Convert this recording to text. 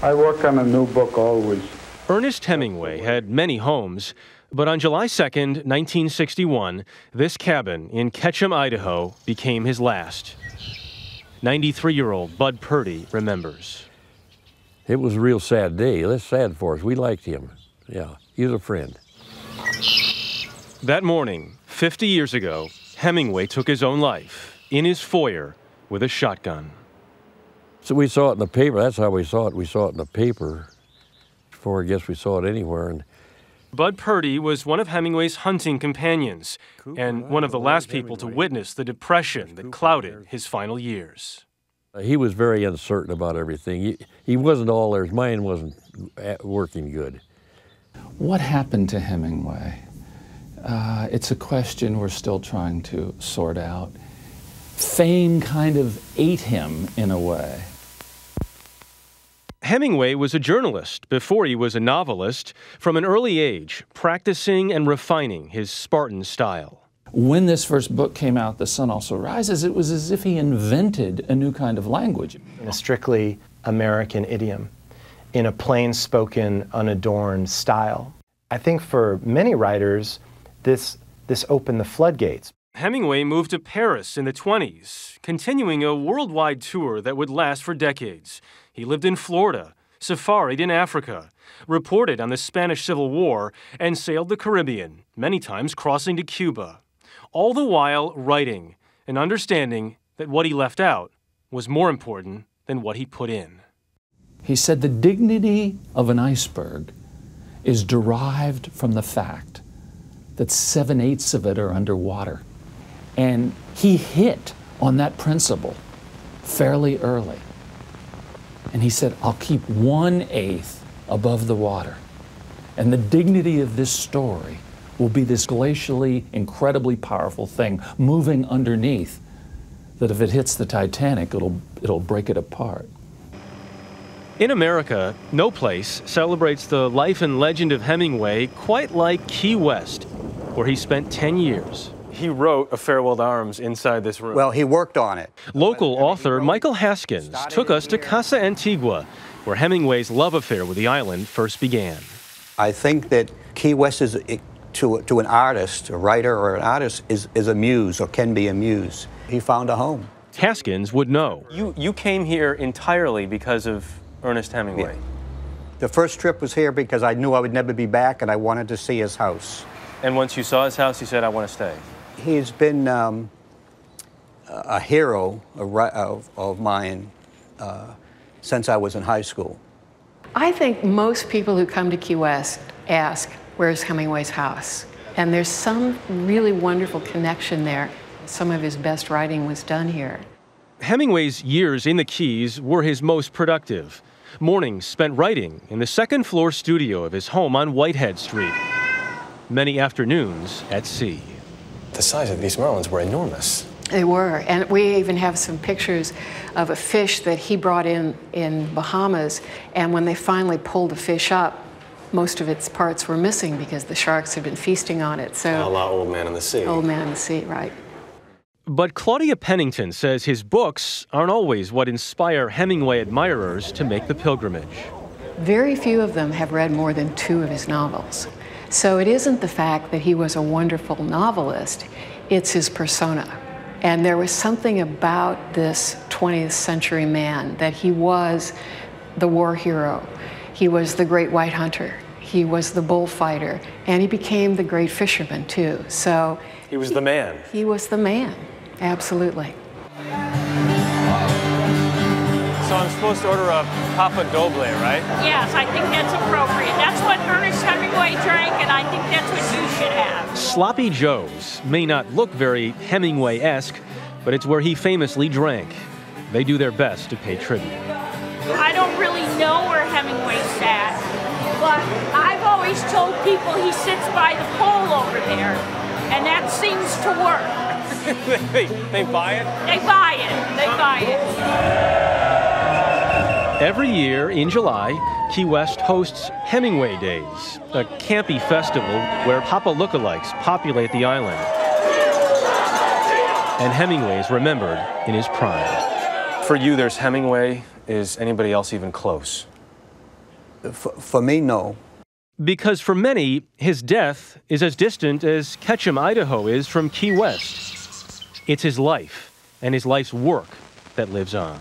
I work on a new book always. Ernest Hemingway had many homes, but on July 2nd, 1961, this cabin in Ketchum, Idaho, became his last. 93-year-old Bud Purdy remembers. It was a real sad day. That's sad for us. We liked him. Yeah, he was a friend. That morning, 50 years ago, Hemingway took his own life in his foyer with a shotgun. So we saw it in the paper. That's how we saw it. We saw it in the paper before I guess we saw it anywhere. And Bud Purdy was one of Hemingway's hunting companions and one of the last people to witness the depression that clouded his final years. He was very uncertain about everything. He wasn't all there. His mind wasn't working good. What happened to Hemingway? It's a question we're still trying to sort out. Fame kind of ate him in a way. Hemingway was a journalist before he was a novelist, from an early age, practicing and refining his Spartan style. When this first book came out, The Sun Also Rises, it was as if he invented a new kind of language. In a strictly American idiom, in a plain-spoken, unadorned style. I think for many writers, this opened the floodgates. Hemingway moved to Paris in the 20s, continuing a worldwide tour that would last for decades. He lived in Florida, safaried in Africa, reported on the Spanish Civil War, and sailed the Caribbean, many times crossing to Cuba. All the while writing and understanding that what he left out was more important than what he put in. He said the dignity of an iceberg is derived from the fact that 7/8 of it are underwater. And he hit on that principle fairly early. And he said, I'll keep 1/8 above the water. And the dignity of this story will be this glacially, incredibly powerful thing moving underneath that if it hits the Titanic, it'll break it apart. In America, no place celebrates the life and legend of Hemingway quite like Key West, where he spent 10 years. He wrote A Farewell to Arms inside this room. Well, he worked on it. Local author Michael Haskins took us to Casa Antigua, where Hemingway's love affair with the island first began. I think that Key West is, to an artist, a writer or an artist, is a muse or can be a muse. He found a home. Haskins would know. You came here entirely because of Ernest Hemingway. Yeah. The first trip was here because I knew I would never be back and I wanted to see his house. And once you saw his house, you said, I want to stay. He's been a hero of mine since I was in high school. I think most people who come to Key West ask, where's Hemingway's house? And there's some really wonderful connection there. Some of his best writing was done here. Hemingway's years in the Keys were his most productive. Mornings spent writing in the second-floor studio of his home on Whitehead Street. Many afternoons at sea. The size of these marlins were enormous. They were, and we even have some pictures of a fish that he brought in Bahamas, and when they finally pulled the fish up, most of its parts were missing because the sharks had been feasting on it. So, a la Old Man in the Sea. Old Man in the Sea, right. But Claudia Pennington says his books aren't always what inspire Hemingway admirers to make the pilgrimage. Very few of them have read more than 2 of his novels. So it isn't the fact that he was a wonderful novelist, it's his persona. And there was something about this 20th century man that he was the war hero, he was the great white hunter, he was the bullfighter, and he became the great fisherman too. So he was the man. He was the man, absolutely. So I'm supposed to order a Papa Doble, right? Yes, I think that's appropriate. That's what Ernest Hemingway drank, and I think that's what you should have. Sloppy Joe's may not look very Hemingway-esque, but it's where he famously drank. They do their best to pay tribute. I don't really know where Hemingway sat, but I've always told people he sits by the pole over there, and that seems to work. They buy it? They buy it. They buy it. Every year in July, Key West hosts Hemingway Days, a campy festival where Papa lookalikes populate the island. And Hemingway is remembered in his prime. For you, there's Hemingway. Is anybody else even close? For me, no. Because for many, his death is as distant as Ketchum, Idaho is from Key West. It's his life and his life's work that lives on.